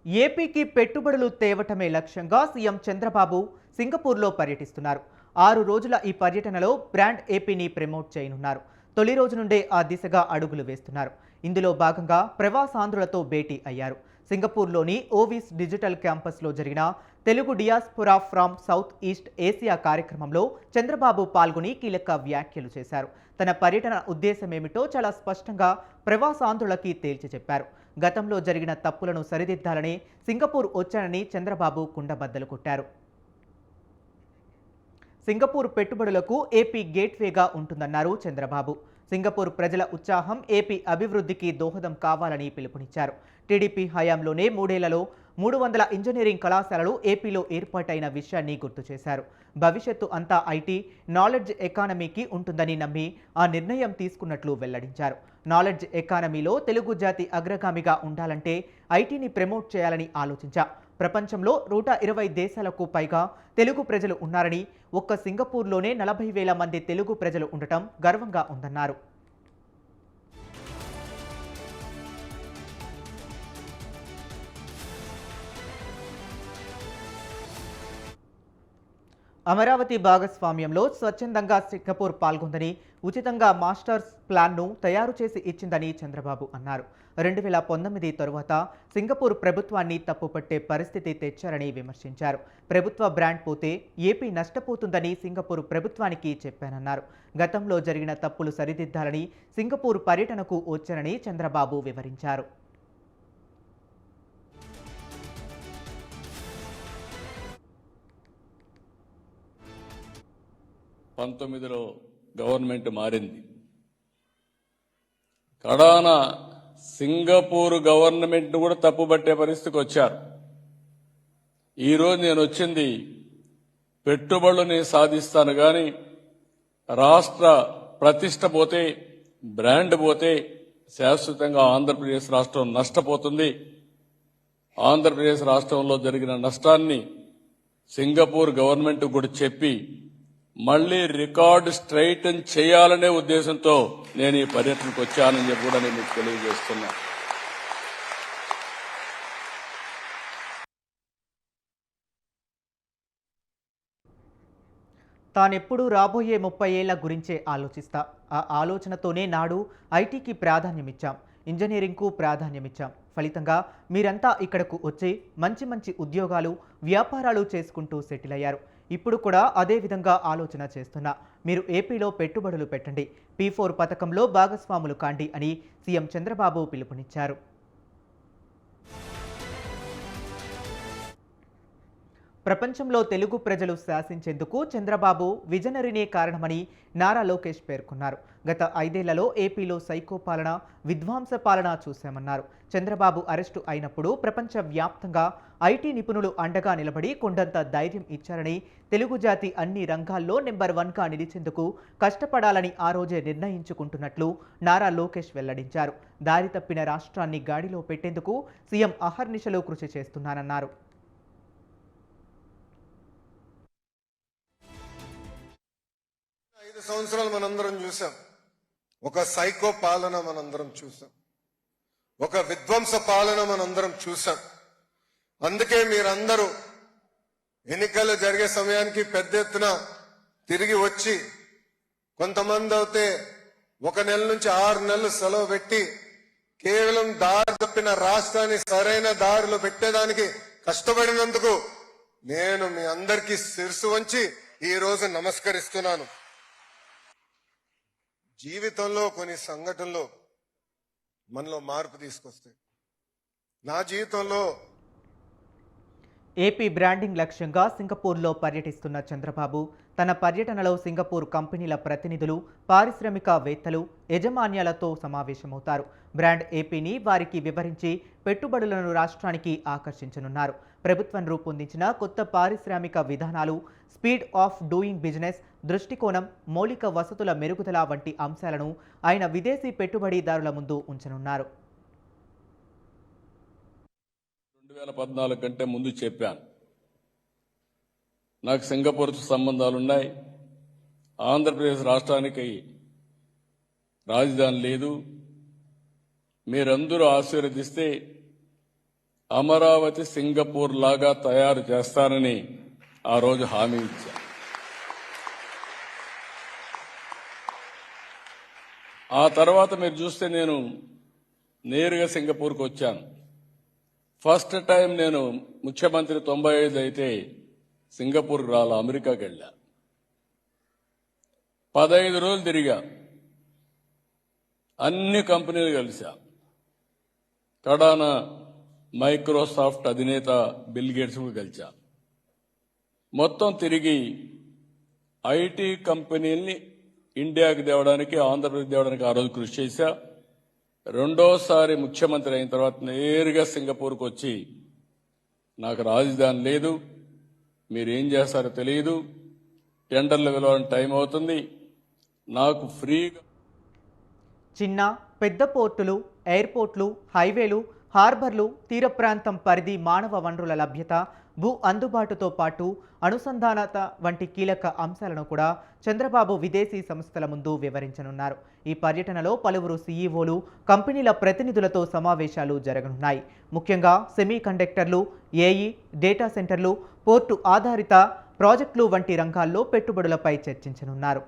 ఏపీకి పెట్టుబడులు తేవటమే లక్ష్యంగా సీఎం చంద్రబాబు సింగపూర్లో పర్యటిస్తున్నారు. 6 రోజుల ఈ పర్యటనలో బ్రాండ్ ఏపీని ప్రమోట్ చేయనున్నారు. తొలి రోజు నుండే ఆ దిశగా అడుగులు వేస్తున్నారు. ఇందులో భాగంగా ప్రవాసాంధ్రులతో భేటీ అయ్యారు. సింగపూర్లోని ఓవిస్ డిజిటల్ క్యాంపస్లో జరిగిన Telugu diaspora from south east Asia కార్యక్రమంలో చంద్రబాబు పాల్గొని కీలక వ్యాఖ్యలు చేశారు. తన పర్యటన ఉద్దేశమేమిటో చాలా స్పష్టంగా ప్రవాసాంధ్రులకి తేల్చి చెప్పారు. గతంలో జరిగిన తప్పులను సరిదిద్దాలని సింగపూర్ వచ్చానని చంద్రబాబు కుండబద్దలు కొట్టారు. సింగపూర్ పెట్టుబడులకు ఏపీ గేట్వేగా ఉంటుందన్నారు చంద్రబాబు. సింగపూర్ ప్రజల ఉత్సాహం ఏపీ అభివృద్ధికి దోహదం కావాలని పిలుపునిచ్చారు. టీడీపీ హయాంలోనే 3 ఏళ్లలో 300 ఇంజనీరింగ్ కళాశాలలు ఏపీలో ఏర్పాటైన విషయాన్ని గుర్తు చేశారు. భవిష్యత్తు అంతా ఐటీ, నాలెడ్జ్ ఎకానమీకి ఉంటుందని నమ్మి ఆ నిర్ణయం తీసుకున్నట్లు వెల్లడించారు. నాలెడ్జ్ ఎకానమీలో తెలుగు జాతి అగ్రగామిగా ఉండాలంటే ఐటీని ప్రమోట్ చేయాలని ఆలోచించా. ప్రపంచంలో 120 దేశాలకు పైగా తెలుగు ప్రజలు ఉన్నారని, ఒక్క సింగపూర్లోనే 40,000 మంది తెలుగు ప్రజలు ఉండటం గర్వంగా ఉందన్నారు. అమరావతి భాగస్వామ్యంలో స్వచ్ఛందంగా సింగపూర్ పాల్గొందని, ఉచితంగా మాస్టర్స్ ప్లాన్ను తయారు చేసి ఇచ్చిందని చంద్రబాబు అన్నారు. 2019 తరువాత సింగపూర్ ప్రభుత్వాన్ని తప్పుపట్టే పరిస్థితి తెచ్చారని విమర్శించారు. ప్రభుత్వ బ్రాండ్ పోతే ఏపీ నష్టపోతుందని సింగపూర్ ప్రభుత్వానికి చెప్పానన్నారు. గతంలో జరిగిన తప్పులు సరిదిద్దాలని సింగపూర్ పర్యటనకు వచ్చానని చంద్రబాబు వివరించారు. 19లో గవర్నమెంట్ మారింది. కడాన సింగపూర్ గవర్నమెంట్ కూడా తప్పుబట్టే పరిస్థితికి వచ్చారు. ఈరోజు నేను వచ్చింది పెట్టుబడులని సాధిస్తాను కానీ రాష్ట్ర ప్రతిష్ట పోతే, బ్రాండ్ పోతే శాశ్వతంగా ఆంధ్రప్రదేశ్ రాష్ట్రం నష్టపోతుంది. ఆంధ్రప్రదేశ్ రాష్ట్రంలో జరిగిన నష్టాన్ని సింగపూర్ గవర్నమెంట్ కూడా చెప్పి మళ్లీ రికార్డు స్ట్రైటన్ చేయాలనే ఉద్దేశంతో నేను ఈ పర్యటనకు వచ్చానని చెప్పి కూడా నేను మీకు తెలియజేస్తున్నా. తానెప్పుడు రాబోయే 30 ఏళ్ల గురించే ఆలోచిస్తా. ఆ ఆలోచనతోనే నాడు ఐటీకి ప్రాధాన్యమిచ్చాం, ఇంజనీరింగ్కు ప్రాధాన్యమిచ్చాం. ఫలితంగా మీరంతా ఇక్కడకు వచ్చి మంచి మంచి ఉద్యోగాలు, వ్యాపారాలు చేసుకుంటూ సెటిల్ అయ్యారు. ఇప్పుడు కూడా అదే విధంగా ఆలోచన చేస్తున్నా. మీరు ఏపీలో పెట్టుబడులు పెట్టండి, P4 పథకంలో భాగస్వాములు కాండి అని సీఎం చంద్రబాబు పిలుపునిచ్చారు. ప్రపంచంలో తెలుగు ప్రజలు శాసించేందుకు చంద్రబాబు విజనరీనే కారణమని నారా లోకేష్ పేర్కొన్నారు. గత 5 ఏళ్లలో ఏపీలో సైకో పాలన, విధ్వంస పాలన చూశామన్నారు. చంద్రబాబు అరెస్టు అయినప్పుడు ప్రపంచ వ్యాప్తంగా ఐటీ నిపుణులు అండగా నిలబడి కొండంత ధైర్యం ఇచ్చారని, తెలుగు జాతి అన్ని రంగాల్లో నెంబర్ 1గా నిలిచేందుకు కష్టపడాలని ఆ రోజే నిర్ణయించుకుంటున్నట్లు నారా లోకేష్ వెల్లడించారు. దారి తప్పిన రాష్ట్రాన్ని గాడిలో పెట్టేందుకు సీఎం అహర్నిశలు కృషి చేస్తున్నానన్నారు. 5 సంవత్సరాలు మనందరం చూసాం. ఒక సైకో పాలన మనందరం చూసాం, ఒక విధ్వంస పాలన మనందరం చూసాం. అందుకే మీరందరూ ఎన్నికలు జరిగే సమయానికి పెద్ద ఎత్తున తిరిగి వచ్చి, కొంతమంది అయితే 1 నెల నుంచి 6 నెలలు సెలవు పెట్టి కేవలం దారి తప్పిన రాష్ట్రాన్ని సరైన దారిలో పెట్టేదానికి కష్టపడినందుకు నేను మీ అందరికీ శిరసు వంచి ఈ రోజు నమస్కరిస్తున్నాను. జీవితంలో కొన్ని సంఘటనలు మనలో మార్పు తీసుకొస్తాయి. నా జీవితంలో ఏపీ బ్రాండింగ్ లక్ష్యంగా సింగపూర్లో పర్యటిస్తున్న చంద్రబాబు తన పర్యటనలో సింగపూర్ కంపెనీల ప్రతినిధులు, పారిశ్రామికవేత్తలు, యజమాన్యాలతో సమావేశమవుతారు. బ్రాండ్ ఏపీని వారికి వివరించి పెట్టుబడులను రాష్ట్రానికి ఆకర్షించనున్నారు. ప్రభుత్వం రూపొందించిన కొత్త పారిశ్రామిక విధానాలు, స్పీడ్ ఆఫ్ డూయింగ్ బిజినెస్ దృష్టికోణం, మౌలిక వసతుల మెరుగుదల వంటి అంశాలను ఆయన విదేశీ పెట్టుబడిదారుల ముందు ఉంచనున్నారు. 2014 కంటే ముందు చెప్పాను, నాకు సింగపూర్తో సంబంధాలున్నాయి. ఆంధ్రప్రదేశ్ రాష్ట్రానికి రాజధాని లేదు. మీరందరూ ఆశీర్వదిస్తే అమరావతి సింగపూర్ లాగా తయారు చేస్తానని ఆ రోజు హామీ ఇచ్చా. ఆ తర్వాత మీరు చూస్తే నేను నేరుగా సింగపూర్కి వచ్చాను. ఫస్ట్ టైం నేను ముఖ్యమంత్రి 95 అయితే సింగపూర్కి రాలా, అమెరికాకి వెళ్ళా. 15 రోజులు తిరిగా, అన్ని కంపెనీలు కలిసా. కడాన మైక్రోసాఫ్ట్ అధినేత బిల్ గేట్స్ కూడా కలిసా. మొత్తం తిరిగి ఐటీ కంపెనీల్ని ఇండియాకి తేవడానికి, ఆంధ్రప్రదేశ్ తేవడానికి ఆ రోజు కృషి చేశా. రెండోసారి ముఖ్యమంత్రి అయిన తర్వాత నేరుగా సింగపూర్కి వచ్చి నాకు రాజధాని లేదు, మీరేం చేస్తారో తెలియదు, టెండర్లు పిలవడానికి టైం అవుతుంది, నాకు ఫ్రీగా. చిన్న పెద్ద పోర్టులు, ఎయిర్పోర్ట్లు, హైవేలు, హార్బర్లు, తీర ప్రాంతం పరిధి, మానవ వనరుల లభ్యత, భూ అందుబాటుతో పాటు అనుసంధానత వంటి కీలక అంశాలను కూడా చంద్రబాబు విదేశీ సంస్థల ముందు వివరించనున్నారు. ఈ పర్యటనలో పలువురు సీఈఓలు, కంపెనీల ప్రతినిధులతో సమావేశాలు జరగనున్నాయి. ముఖ్యంగా సెమీ కండక్టర్లు, ఏఈ, డేటా సెంటర్లు, పోర్టు ఆధారిత ప్రాజెక్టులు వంటి రంగాల్లో పెట్టుబడులపై చర్చించనున్నారు.